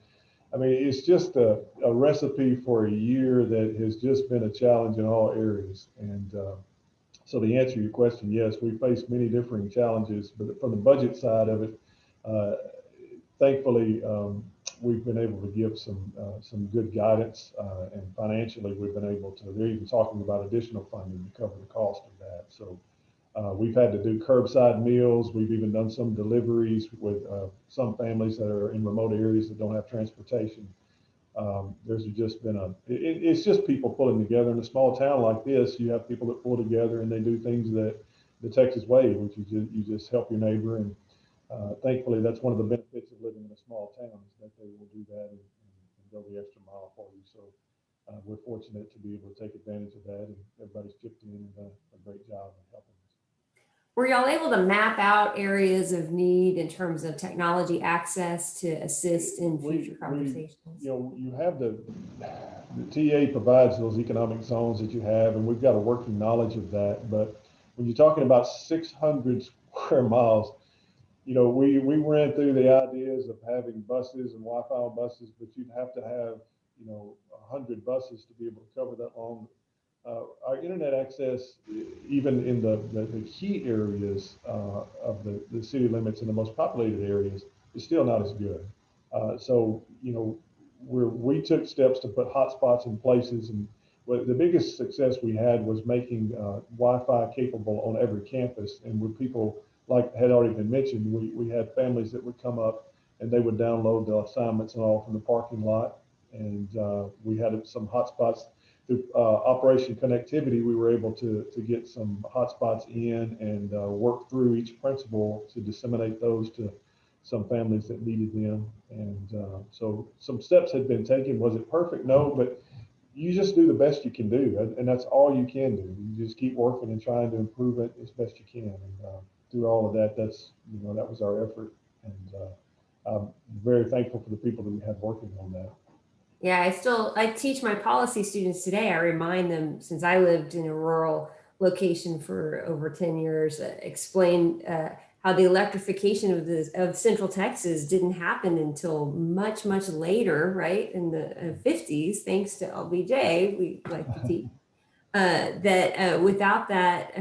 I mean, it's just a recipe for a year that has just been a challenge in all areas. And so to answer your question, yes, we faced many differing challenges, but from the budget side of it, thankfully, we've been able to give some good guidance, and financially, we've been able to. They're even talking about additional funding to cover the cost of that. So we've had to do curbside meals. We've even done some deliveries with some families that are in remote areas that don't have transportation. There's just been it's just people pulling together. In a small town like this, you have people that pull together and they do things that the Texas way, which you just help your neighbor. And thankfully, that's one of the benefits of living in a small town, is that they will do that and go the extra mile for you. So we're fortunate to be able to take advantage of that, and everybody's chipped in and done a great job in helping us. Were y'all able to map out areas of need in terms of technology access to assist in future conversations? You have the TA provides those economic zones that you have, and we've got a working knowledge of that. But when you're talking about 600 square miles, we ran through the ideas of having buses and Wi-Fi on buses, but you'd have to have 100 buses to be able to cover that long. Our internet access, even in the key areas of the city limits and the most populated areas, is still not as good. So we took steps to put hotspots in places, and the biggest success we had was making Wi-Fi capable on every campus. And with people, like had already been mentioned, we had families that would come up and they would download the assignments and all from the parking lot. And we had some hotspots through Operation Connectivity. We were able to get some hotspots in and work through each principal to disseminate those to some families that needed them. And so some steps had been taken. Was it perfect? No, but you just do the best you can do. And that's all you can do. You just keep working and trying to improve it as best you can. And through all of that, that was our effort. And I'm very thankful for the people that we had working on that. Yeah, I teach my policy students today. I remind them, since I lived in a rural location for over 10 years, explain how the electrification of Central Texas didn't happen until much, much later, right? In the 50s, thanks to LBJ, we like to teach. Without that,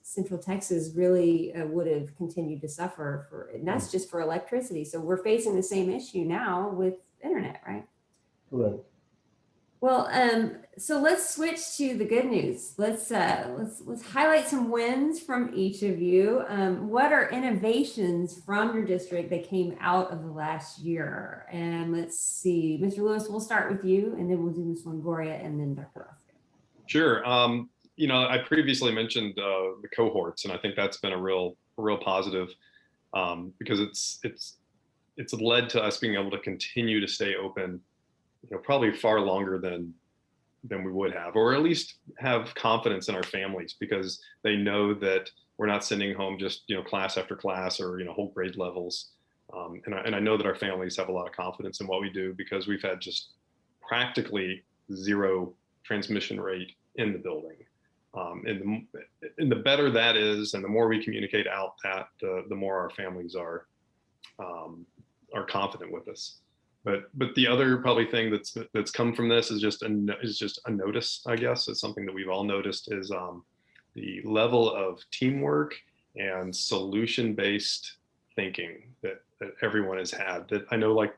Central Texas really would have continued to suffer and that's just for electricity. So we're facing the same issue now with internet, right? Correct. Well, so let's switch to the good news. Let's highlight some wins from each of you. What are innovations from your district that came out of the last year? And let's see, Mr. Lewis, we'll start with you, and then we'll do Ms. Longoria, and then Dr. Rascoe. Sure. I previously mentioned the cohorts, and I think that's been a real positive because it's led to us being able to continue to stay open, probably far longer than we would have, or at least have confidence in our families because they know that we're not sending home just class after class or whole grade levels. And I know that our families have a lot of confidence in what we do because we've had just practically zero transmission rate in the building. And the better that is, and the more we communicate out that, the more our families are confident with us. But the other probably thing that's come from this is just a notice, I guess. It's something that we've all noticed is the level of teamwork and solution-based thinking that everyone has had. That I know, like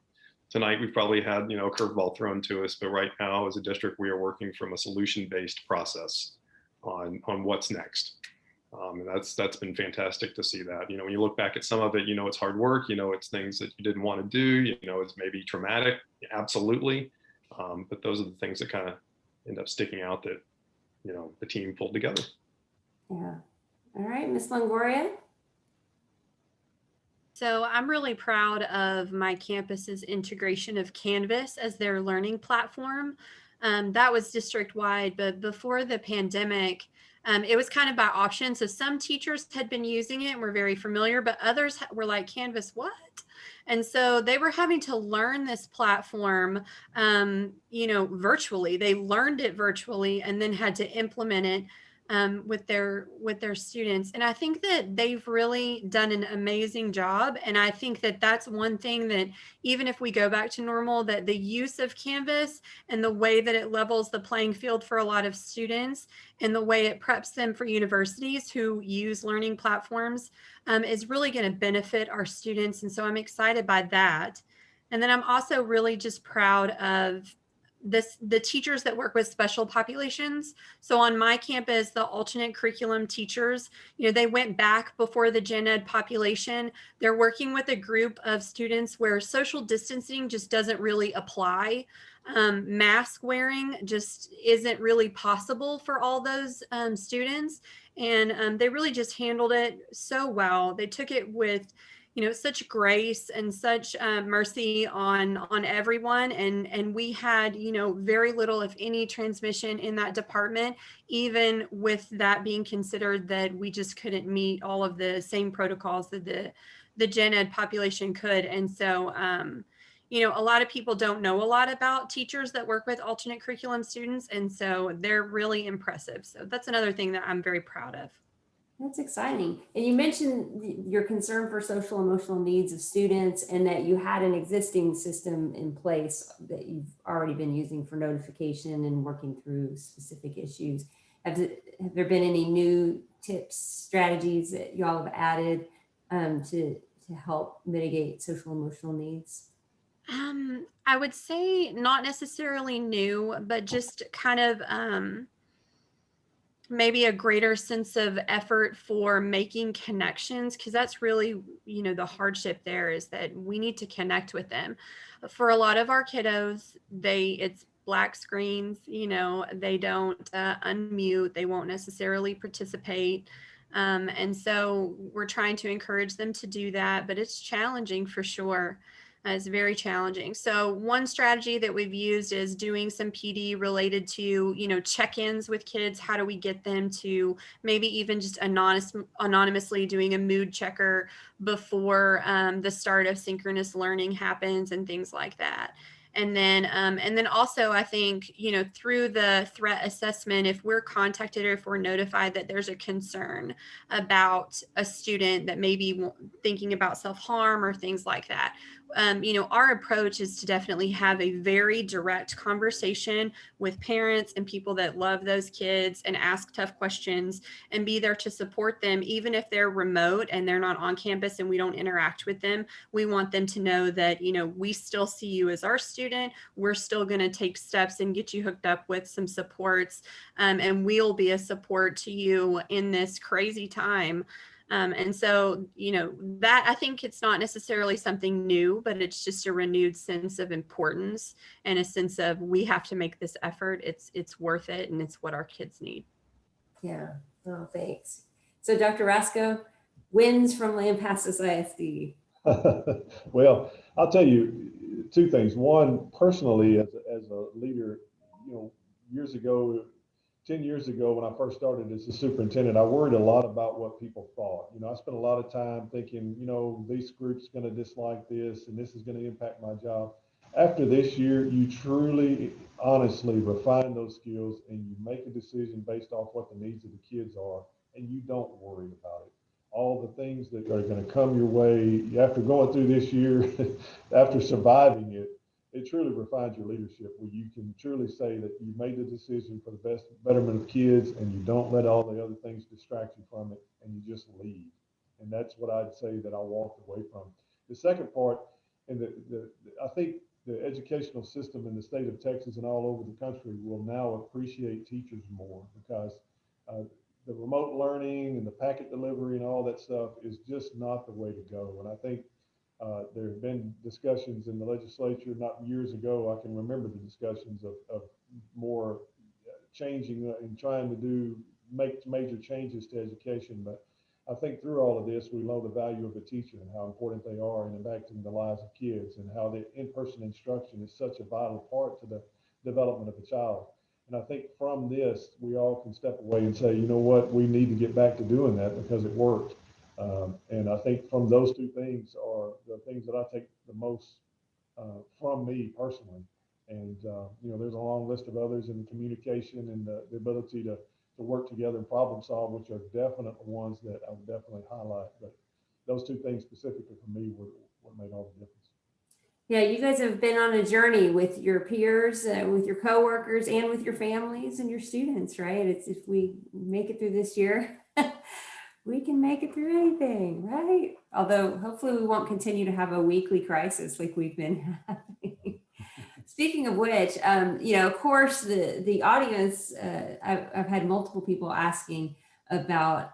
tonight, we've probably had a curveball thrown to us, but right now as a district, we are working from a solution-based process on what's next. And that's been fantastic to see that. When you look back at some of it, it's hard work, it's things that you didn't want to do, it's maybe traumatic, absolutely. But those are the things that kind of end up sticking out that, the team pulled together. Yeah. All right, Ms. Longoria. So I'm really proud of my campus's integration of Canvas as their learning platform. That was district-wide, but before the pandemic, it was kind of by option. So some teachers had been using it and were very familiar, but others were like, Canvas, what? And so they were having to learn this platform, virtually. They learned it virtually and then had to implement it with their students. And I think that they've really done an amazing job. And I think that that's one thing that even if we go back to normal, that the use of Canvas and the way that it levels the playing field for a lot of students and the way it preps them for universities who use learning platforms is really going to benefit our students. And so I'm excited by that. And then I'm also really just proud of the teachers that work with special populations. So on my campus, the alternate curriculum teachers, they went back before the gen ed population. They're working with a group of students where social distancing just doesn't really apply. Mask wearing just isn't really possible for all those students. And they really just handled it so well. They took it with such grace and such mercy on everyone. And we had, very little, if any, transmission in that department, even with that being considered that we just couldn't meet all of the same protocols that the gen ed population could. And so, a lot of people don't know a lot about teachers that work with alternate curriculum students. And so they're really impressive. So that's another thing that I'm very proud of. That's exciting. And you mentioned your concern for social emotional needs of students and that you had an existing system in place that you've already been using for notification and working through specific issues. Have there been any new tips, strategies that y'all have added to help mitigate social emotional needs? I would say not necessarily new, but just kind of maybe a greater sense of effort for making connections, because that's really, the hardship there is that we need to connect with them. For a lot of our kiddos, it's black screens, they don't unmute, they won't necessarily participate. And so we're trying to encourage them to do that, but it's challenging for sure. It's very challenging. So one strategy that we've used is doing some PD related to, check-ins with kids. How do we get them to maybe even just anonymously doing a mood checker before the start of synchronous learning happens and things like that. And then also, I think, through the threat assessment, if we're contacted or if we're notified that there's a concern about a student that may be thinking about self-harm or things like that, our approach is to definitely have a very direct conversation with parents and people that love those kids and ask tough questions and be there to support them, even if they're remote and they're not on campus and we don't interact with them. We want them to know that, we still see you as our student. We're still going to take steps and get you hooked up with some supports, and we'll be a support to you in this crazy time. And so, that I think it's not necessarily something new, but it's just a renewed sense of importance and a sense of we have to make this effort. It's worth it, and it's what our kids need. Yeah. Oh, thanks. So Dr. Rascoe, wins from Lampasas ISD. Well, I'll tell you two things. One, personally, as a leader, years ago, 10 years ago, when I first started as a superintendent, I worried a lot about what people thought. I spent a lot of time thinking, this group's going to dislike this and this is going to impact my job. After this year, you truly, honestly refine those skills and you make a decision based off what the needs of the kids are, and you don't worry about it. All the things that are going to come your way after going through this year, after surviving it, it truly refines your leadership, where you can truly say that you made the decision for the betterment of kids, and you don't let all the other things distract you from it, and you just lead. And that's what I'd say that I walked away from. The second part, and I think the educational system in the state of Texas and all over the country will now appreciate teachers more, because the remote learning and the packet delivery and all that stuff is just not the way to go. And I think there have been discussions in the legislature not years ago. I can remember the discussions of more changing and trying to make major changes to education. But I think through all of this, we know the value of a teacher and how important they are in impacting the lives of kids, and how the in-person instruction is such a vital part to the development of a child. And I think from this, we all can step away and say, you know what, we need to get back to doing that because it worked. And I think from those two things are the things that I take the most from me personally. And, there's a long list of others in the communication and the ability to work together and problem solve, which are definite ones that I would definitely highlight. But those two things specifically for me were what made all the difference. Yeah, you guys have been on a journey with your peers, with your coworkers, and with your families and your students, right? It's if we make it through this year, we can make it through anything, right? Although hopefully we won't continue to have a weekly crisis like we've been having. Speaking of which, of course, the audience, I've had multiple people asking about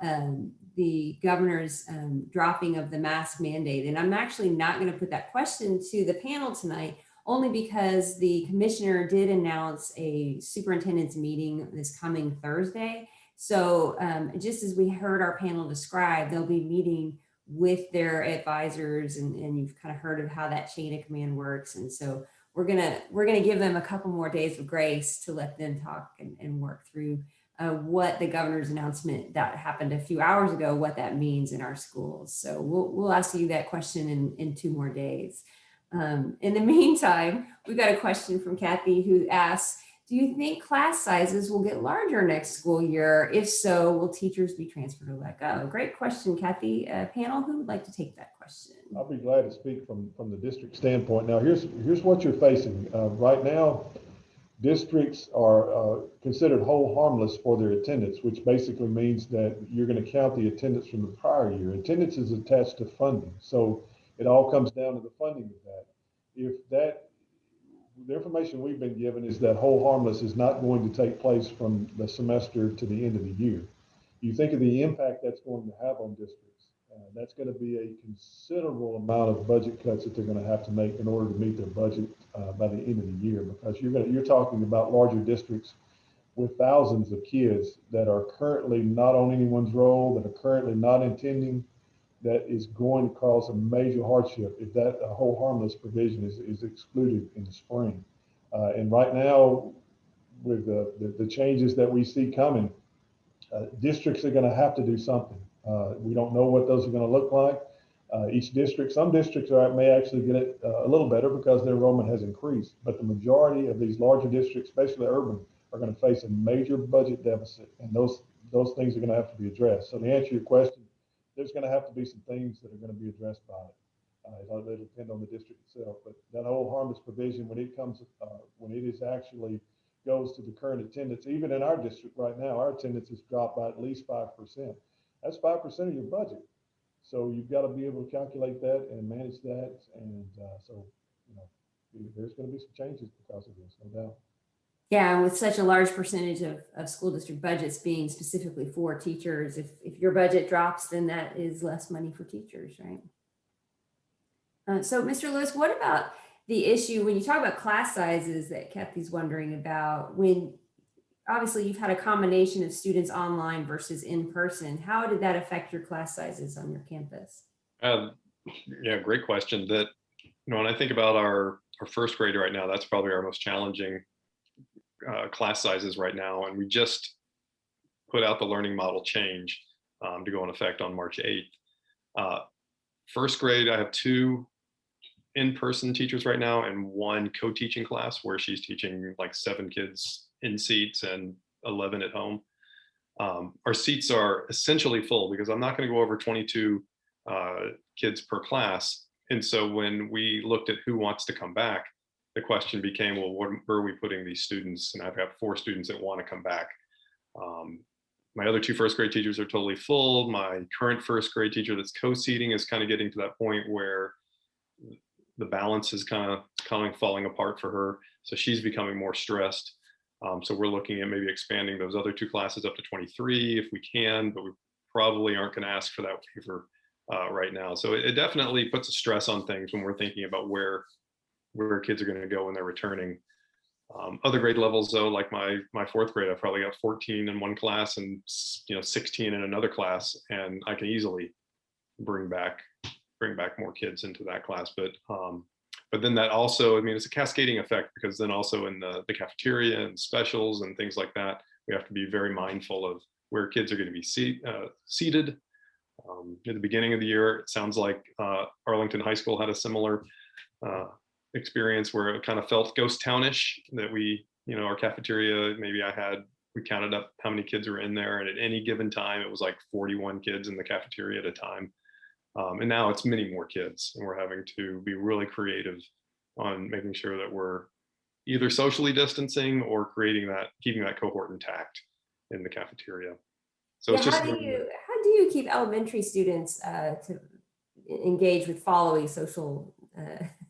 the governor's dropping of the mask mandate. And I'm actually not going to put that question to the panel tonight, only because the commissioner did announce a superintendent's meeting this coming Thursday. So just as we heard our panel describe, they'll be meeting with their advisors, and you've kind of heard of how that chain of command works. And so we're gonna give them a couple more days of grace to let them talk and work through what the governor's announcement that happened a few hours ago, what that means in our schools. So we'll ask you that question in 2 more days. In the meantime, we've got a question from Kathy who asks, do you think class sizes will get larger next school year? If so, will teachers be transferred or let go? Great question, Kathy. Panel, who would like to take that question? I'll be glad to speak from the district standpoint. Now, here's what you're facing. Right now, districts are considered hold harmless for their attendance, which basically means that you're going to count the attendance from the prior year. Attendance is attached to funding, so it all comes down to the funding of that. the information we've been given is that hold harmless is not going to take place from the semester to the end of the year. You think of the impact that's going to have on districts. That's going to be a considerable amount of budget cuts that they're going to have to make in order to meet their budget by the end of the year, because you're talking about larger districts with thousands of kids that are currently not on anyone's roll, that are currently not intending, that is going to cause a major hardship if that whole harmless provision is excluded in the spring. And right now, with the changes that we see coming, districts are going to have to do something. We don't know what those are going to look like. Some districts may actually get it a little better because their enrollment has increased, but the majority of these larger districts, especially urban, are going to face a major budget deficit, and those things are going to have to be addressed. So to answer your question, there's going to have to be some things that are going to be addressed by it. It'll depend on the district itself, but that whole harmless provision, when it is actually goes to the current attendance, even in our district right now, our attendance has dropped by at least 5%. That's 5% of your budget. So you've got to be able to calculate that and manage that. And so, there's going to be some changes because of this, no doubt. Yeah, and with such a large percentage of school district budgets being specifically for teachers, if your budget drops, then that is less money for teachers, right? So Mr. Lewis, what about the issue when you talk about class sizes that Kathy's wondering about, when obviously you've had a combination of students online versus in person, how did that affect your class sizes on your campus? Yeah, great question. That, when I think about our first grade right now, that's probably our most challenging class sizes right now. And we just put out the learning model change to go in effect on March 8th. First grade, I have 2 in-person teachers right now and 1 co-teaching class where she's teaching like 7 kids in seats and 11 at home. Our seats are essentially full because I'm not going to go over 22 kids per class. And so when we looked at who wants to come back, the question became, well, where are we putting these students? And I've got 4 students that want to come back. My other 2 first grade teachers are totally full. My current first grade teacher that's co-seating is kind of getting to that point where the balance is kind of falling apart for her. So she's becoming more stressed. So we're looking at maybe expanding those other 2 classes up to 23 if we can, but we probably aren't going to ask for that waiver right now. So it definitely puts a stress on things when we're thinking about where kids are going to go when they're returning. Other grade levels though, like my 4th grade, I've probably got 14 in one class and 16 in another class, and I can easily bring back more kids into that class. But then that also, it's a cascading effect, because then also in the cafeteria and specials and things like that, we have to be very mindful of where kids are going to be seated. At the beginning of the year, it sounds like Arlington High School had a similar experience where it kind of felt ghost townish, that our cafeteria, we counted up how many kids were in there, and at any given time, it was like 41 kids in the cafeteria at a time. And now it's many more kids, and we're having to be really creative on making sure that we're either socially distancing or keeping that cohort intact in the cafeteria. So it's just how do you keep elementary students to engage with following social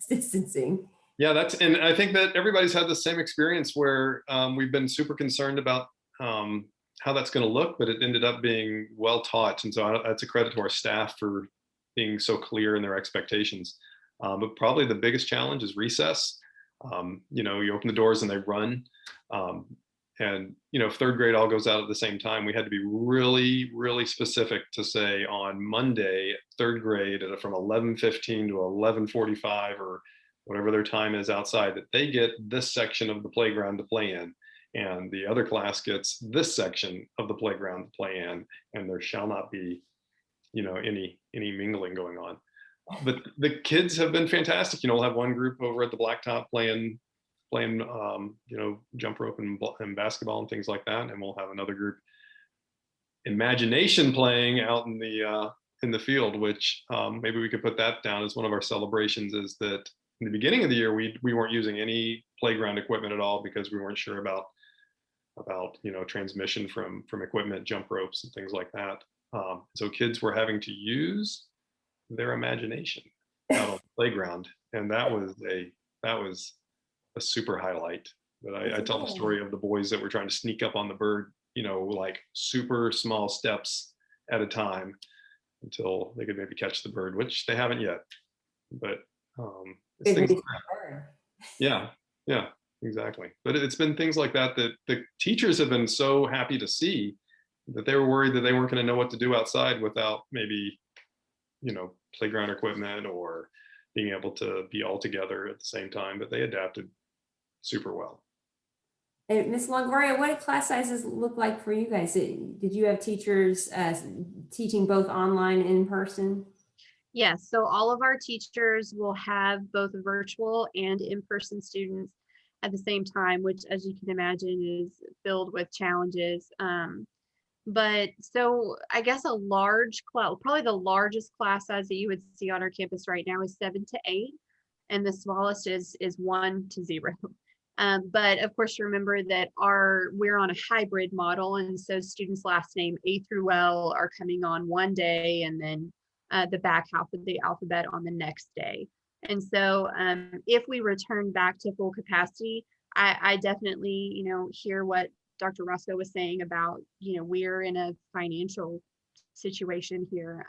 distancing? Yeah, and I think that everybody's had the same experience where we've been super concerned about how that's going to look, but it ended up being well taught. And so that's a credit to our staff for being so clear in their expectations. But probably the biggest challenge is recess. You open the doors and they run. And if 3rd grade all goes out at the same time, we had to be really, really specific to say on Monday, 3rd grade from 11:15 to 11:45 or whatever their time is outside, that they get this section of the playground to play in, and the other class gets this section of the playground to play in, and there shall not be any mingling going on. But the kids have been fantastic. We'll have one group over at the blacktop playing jump rope and basketball and things like that, and we'll have another group imagination playing out in the field, which maybe we could put that down as one of our celebrations. Is that in the beginning of the year we weren't using any playground equipment at all because we weren't sure about transmission from equipment, jump ropes and things like that. So kids were having to use their imagination out on the playground, And that was a super highlight. But I tell the story of the boys that were trying to sneak up on the bird, like super small steps at a time until they could maybe catch the bird, which they haven't yet. But it's things like that. Yeah, exactly. But it's been things like that that the teachers have been so happy to see, that they were worried that they weren't going to know what to do outside without maybe, playground equipment or being able to be all together at the same time. But they adapted super well. And Ms. Longoria, what did class sizes look like for you guys? Did you have teachers teaching both online and in person? Yes, so all of our teachers will have both virtual and in-person students at the same time, which, as you can imagine, is filled with challenges. But so I guess a large class, probably the largest class size that you would see on our campus right now is 7 to 8, and the smallest is 1 to 0. But of course, remember that we're on a hybrid model, and so students' last name A through L are coming on one day, and then the back half of the alphabet on the next day. And so if we return back to full capacity, I definitely, hear what Dr. Rascoe was saying about, we're in a financial situation here.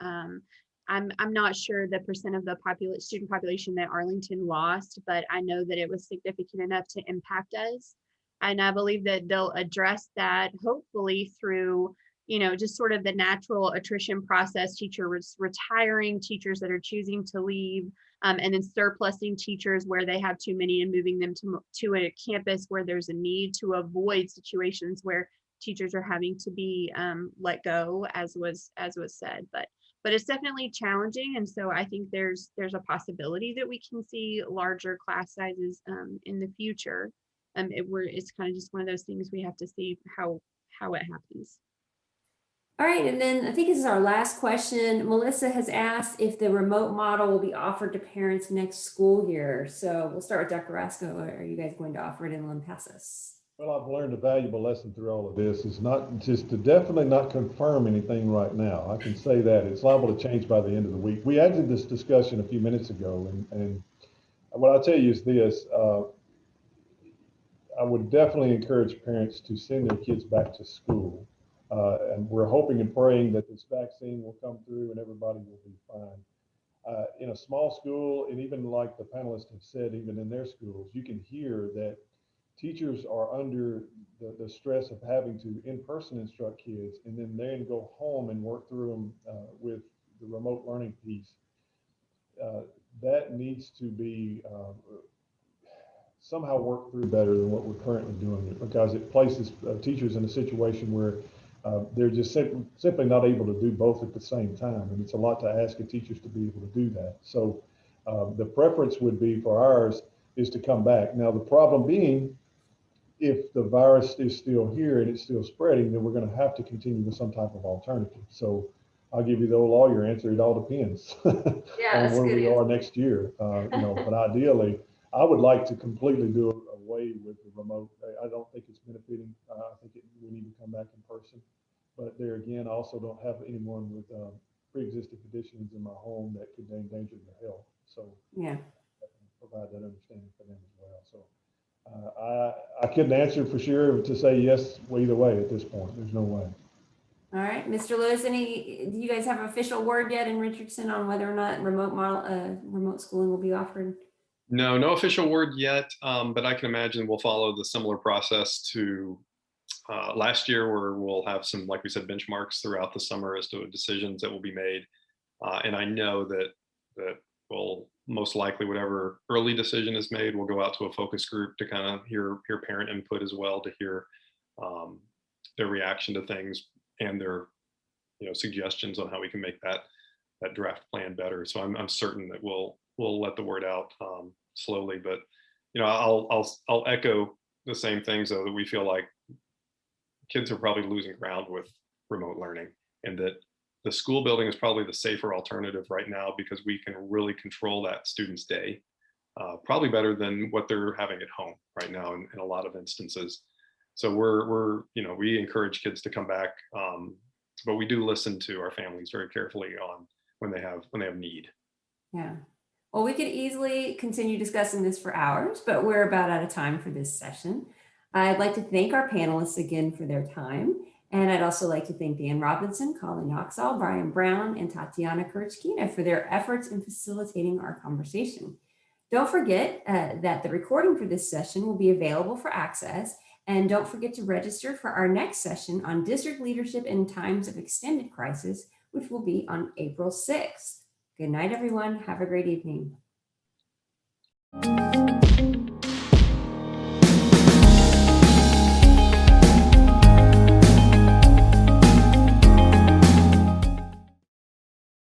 I'm not sure the percent of the student population that Arlington lost, but I know that it was significant enough to impact us. And I believe that they'll address that hopefully through, just sort of the natural attrition process, teachers retiring, teachers that are choosing to leave, and then surplusing teachers where they have too many and moving them to a campus where there's a need, to avoid situations where teachers are having to be let go, as was said. But it's definitely challenging, and so I think there's a possibility that we can see larger class sizes in the future. It's kind of just one of those things we have to see how it happens. All right, and then I think this is our last question. Melissa has asked if the remote model will be offered to parents next school year. So we'll start with Dr. Rascoe. Are you guys going to offer it in Lampasas? Well, I've learned a valuable lesson through all of this. It's not just to definitely not confirm anything right now. I can say that it's liable to change by the end of the week. We ended this discussion a few minutes ago, and what I'll tell you is this. I would definitely encourage parents to send their kids back to school. And we're hoping and praying that this vaccine will come through and everybody will be fine. In a small school, and even like the panelists have said, even in their schools, you can hear that teachers are under the stress of having to in-person instruct kids and then go home and work through them with the remote learning piece. That needs to be somehow worked through better than what we're currently doing, because it places teachers in a situation where they're just simply not able to do both at the same time. And it's a lot to ask of teachers to be able to do that. So the preference would be for ours is to come back. Now, the problem being, if the virus is still here and it's still spreading, then we're going to have to continue with some type of alternative. So I'll give you the old lawyer answer. It all depends on where we are next year. But ideally, I would like to completely do away with the remote. I don't think it's benefiting. I think we need to come back in person. But there again, I also don't have anyone with pre-existing conditions in my home that could endanger their health. So yeah, I can provide that understanding for them as well. So I couldn't answer for sure to say yes either way at this point. There's no way. All right, Mr. Lewis, do you guys have an official word yet in Richardson on whether or not remote schooling will be offered? No official word yet, but I can imagine we'll follow the similar process to last year, where we'll have some, like we said, benchmarks throughout the summer as to decisions that will be made. And I know that we'll most likely, whatever early decision is made, we'll go out to a focus group to kind of hear parent input as well, to hear their reaction to things and their suggestions on how we can make that draft plan better. So I'm certain that we'll let the word out slowly, but I'll echo the same things, though, that we feel like kids are probably losing ground with remote learning, and that the school building is probably the safer alternative right now, because we can really control that student's day probably better than what they're having at home right now in a lot of instances. So we encourage kids to come back, but we do listen to our families very carefully on when they have need. Yeah. Well, we could easily continue discussing this for hours, but we're about out of time for this session. I'd like to thank our panelists again for their time. And I'd also like to thank Dan Robinson, Colin Yoxall, Brian Brown, and Tatiana Kurchkina for their efforts in facilitating our conversation. Don't forget that the recording for this session will be available for access. And don't forget to register for our next session on district leadership in times of extended crisis, which will be on April 6th. Good night, everyone. Have a great evening.